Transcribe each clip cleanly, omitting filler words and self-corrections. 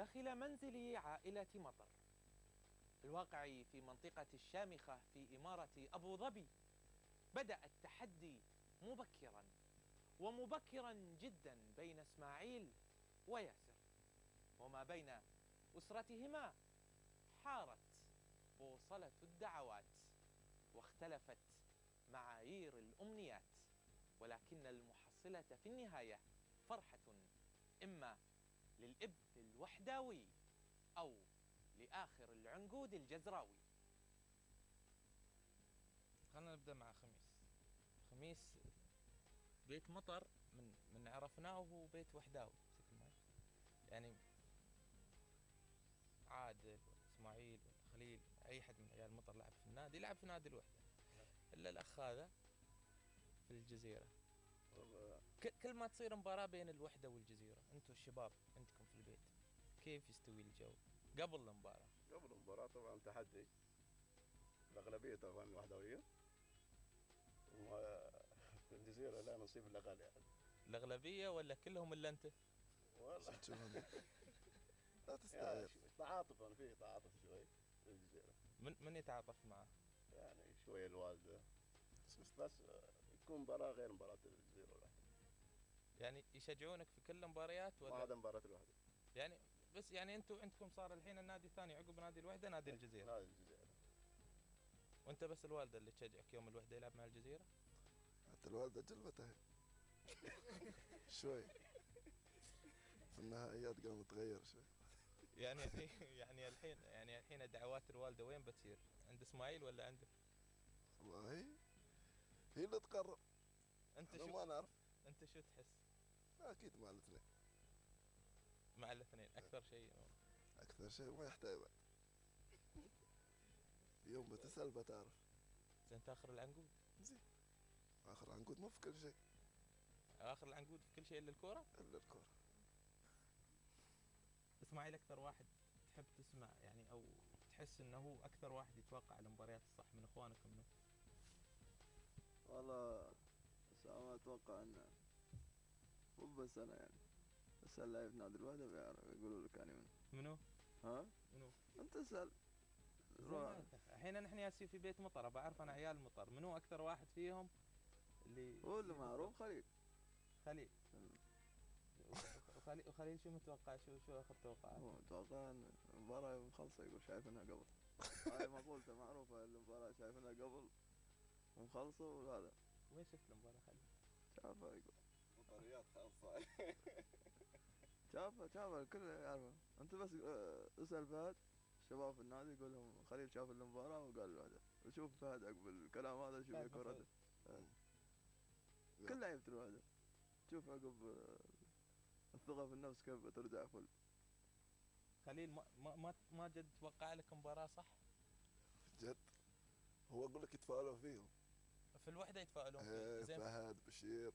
داخل منزل عائلة مطر الواقع في منطقة الشامخة في إمارة أبو ظبي، بدأ التحدي مبكرا ومبكرا جدا بين إسماعيل وياسر، وما بين أسرتهما حارت بوصلة الدعوات واختلفت معايير الأمنيات، ولكن المحصلة في النهاية فرحة إما للإب الوحداوي أو لآخر العنقود الجزراوي. خلينا نبدأ مع خميس بيت مطر من عرفناه هو بيت وحداوي بشكل ما، يعني عادل وإسماعيل والخليل أي حد من عيال مطر لعب في النادي، لعب في نادي الوحدة، إلا الأخ هذا في الجزيرة. كل ما تصير مباراة بين الوحدة والجزيرة، أنتوا الشباب عندكم في البيت كيف يستوي الجو قبل المباراة؟ قبل المباراة طبعا تحدي، الأغلبية طبعا الوحدوية، وفي الجزيرة لا نصيب الأقل يعني. الأغلبية ولا كلهم إلا أنت؟ والله لا تستعير. تعاطف، أنا فيه تعاطف شوي في الجزيرة. من يتعاطف معه؟ يعني شوية الوالدة، بس تكون مباراة غير مباراة الجزيرة الوحدة. يعني يشجعونك في كل المباريات ولا؟ ما عدا مباراة الوحدة. يعني بس يعني أنتوا عندكم صار الحين النادي الثاني عقب نادي الوحدة نادي الجزيرة. نادي الجزيرة. وأنت بس الوالدة اللي تشجعك يوم الوحدة يلعب مع الجزيرة؟ حتى الوالدة جلبتها شوي في النهائيات قام تغير شوي. يعني الحين دعوات الوالدة وين بتصير؟ عند إسماعيل ولا عندك؟ والله هي اللي تقرر. أنت شو ما نعرف. أنت شو تحس؟ أكيد مع الاثنين. مع الاثنين أكثر شيء. أكثر شيء ما يحتاج بعد. يوم بتسأل بتعرف. زين آخر العنقود؟ زين. آخر عنقود مو في كل شيء. آخر العنقود في كل شيء إلا الكورة؟ إلا الكورة. إسماعيل أكثر واحد تحب تسمع يعني أو تحس إنه هو أكثر واحد يتوقع المباريات الصح من إخوانك منه؟ والله أنا أتوقع إنه مو بس أنا يعني، بس اللي في نادي الوحدة بيقولوا لك يعني منو؟ ها؟ منو؟ أنت اسأل. الحين نحن ياسين في بيت مطر، بعرف أنا عيال مطر، منو أكثر واحد فيهم اللي هو اللي معروف؟ خليل. وخليل شو متوقع؟ شو آخر توقعات؟ هو متوقع إن المباراة مخلصة، يقول شايفينها قبل. هاي مقولته معروفة، المباراة شايفينها قبل ومخلصة وهذا. وين شفت المباراة خليل؟ شافها يقول. مباريات خاصة. شافها الكل يعرفها. أنت بس اسأل فهد الشباب في النادي يقول لهم خليل شاف المباراة وقال الوحدة، وشوف فهد عقب الكلام هذا شوف يكون رده. كل لعيبة الوحدة شوف عقب الثقة في النفس كيف بترجع فل. خليل ما جد توقع لك مباراة صح؟ جد هو أقول لك يتفاعلون فيهم. في الوحدة يتفاعلون فيه. زين فهد بشير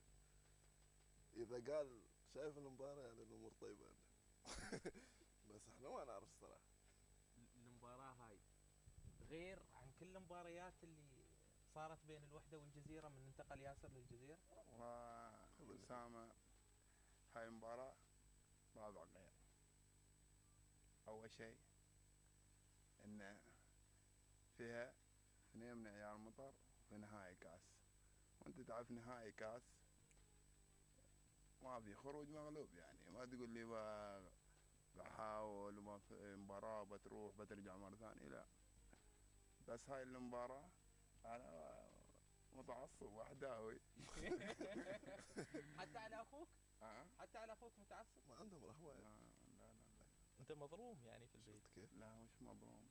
إذا قال شايف المباراة يعني الأمور طيبة بس احنا ما نعرف الصراحة. المباراة هاي غير عن كل المباريات اللي صارت بين الوحدة والجزيرة من انتقل ياسر للجزيرة؟ وأسامة هاي المباراة وضع غير. أول شيء إن فيها اثنين من عيال مطر في نهائي كاس، وأنت تعرف نهائي كاس ما في خروج مغلوب، يعني ما تقول لي بحاول وما في مباراة بتروح بترجع مرة ثانية، لا. بس هاي المباراة أنا متعصب وحداوي. حتى على أخوك؟ حتى على أخوك متعصب؟ ما عندهم رحمة. لا. أنت مظلوم يعني في البيت. كيف؟ لا مش مظلوم،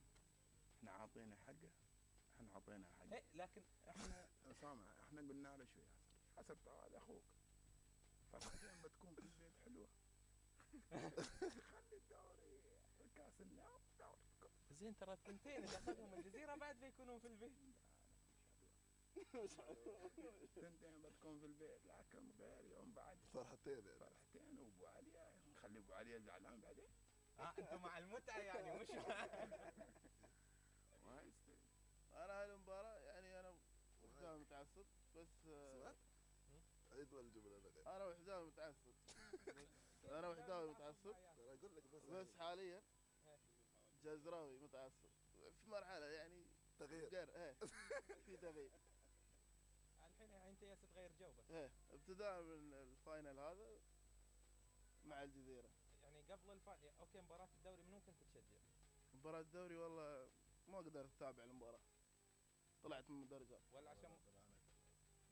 احنا عاطينا حقه، احنا عطينا حقه. لكن احنا أسامة احنا قلنا له شوي حسب تعال أخوك فرحتين بتكون في البيت حلوة. خلي الدوري كاس النار دوري. زين ترى الثنتين اللي أخذهم الجزيرة بعد بيكونوا في البيت. ثنتين بتكون في البيت، لكن غير يوم بعد فرحتين وابو علي نخلي ابو علي زعلان بعدين. انتم مع المتعة يعني مش ما يستوي. انا هاي المباراة يعني انا وحدان متعصب بس عيد والجملة انا وحدان متعصب انا وحداوي متعصب ترى اقول لك بس حاليا جزراوي متعصب في مرحله يعني تغيير. غير في تغيير. الحين يعني انت جالس تغير جو بس. ابتداء من الفاينل هذا مع الجزيره. يعني قبل اوكي مباراة الدوري منو كنت تشجع؟ مباراة الدوري والله ما قدرت اتابع المباراة، طلعت من مدرجات، ولا عشان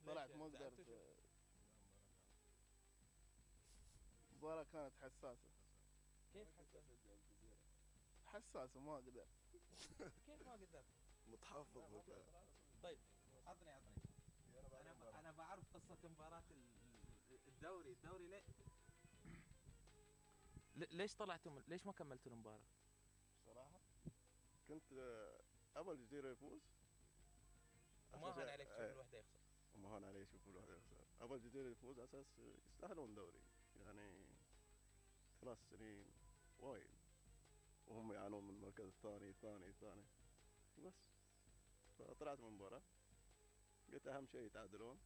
طلعت ليش؟ ما زعلت قدرت. وشو؟ المباراة كانت حساسة كيف حسيت؟ حساسة ما قدرت. كيف ما قدرت؟ متحفظ طيب عطني انا بعرف قصه مباراه الدوري ليش طلعتم؟ ليش ما كملتوا المباراة؟ صراحة كنت ابى الجزيرة يفوز. وما أساس- هان عليك تشوف إيه. الوحدة يخسر. وما هون عليه يشوفوا الواحد يخسر. ابى الجزيرة يفوز اساس يستاهلون دوري يعني 3 سنين وايد وهم يعانون من المركز الثاني بس. فطلعت من المباراة قلت اهم شيء يتعادلون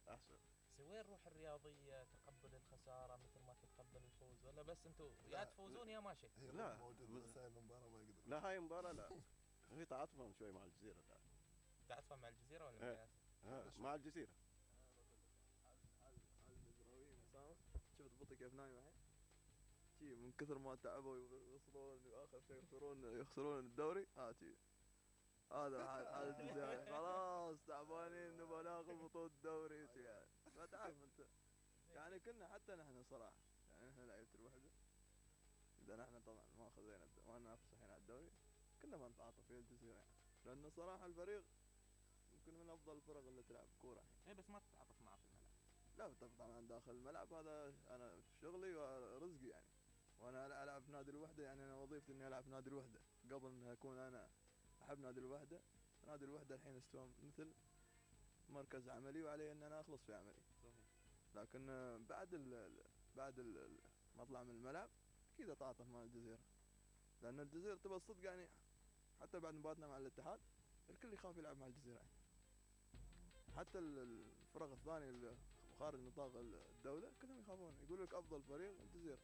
احسن. بس وين الروح الرياضية؟ تقبل الخسارة مثل ما تتقبل الفوز، ولا بس انتوا لا. يا تفوزون يا ماشي؟ هي لا. موجود بس هاي المباراة ما يقدر. لا هاي المباراة لا هي تعاطفهم شوي مع الجزيرة بعد. تعاطفا مع الجزيرة ولا إيه. مع الناس؟ مع الجزيرة. الجزراويين اسامه شفت بطي كيف نايم الحين؟ شي من كثر ما تعبوا يوصلون اخر شيء يخسرون الدوري. شي هذا الجزائر خلاص تعبانين نبغى ناخذ بطولة الدوري شي يعني. ما تعرف انت يعني كنا حتى نحن صراحة يعني احنا لعيبة الوحدة اذا نحن طبعا ما خذينا ما ننافس الحين على الدوري كنا ما نتعاطف في الجزيرة يعني. لأن صراحة الفريق يمكن من افضل الفرق اللي تلعب كورة الحين. ايه بس ما تتعاطف معه في الملعب. لا طبعا داخل الملعب هذا انا شغلي ورزقي يعني. وانا العب في نادي الوحده يعني انا وظيفتي اني العب في نادي الوحده قبل ان اكون انا احب نادي الوحده. نادي الوحده الحين استوى مثل مركز عملي وعلي ان انا اخلص في عملي. صحيح. لكن بعد ما اطلع من الملعب اكيد اتعاطف مع الجزيره. لان الجزيره تبى الصدق يعني حتى بعد مباراتنا مع الاتحاد الكل يخاف يلعب مع الجزيره يعني. حتى الفرق الثانيه اللي خارج نطاق الدوله كلهم يخافون يقول لك افضل فريق الجزيره.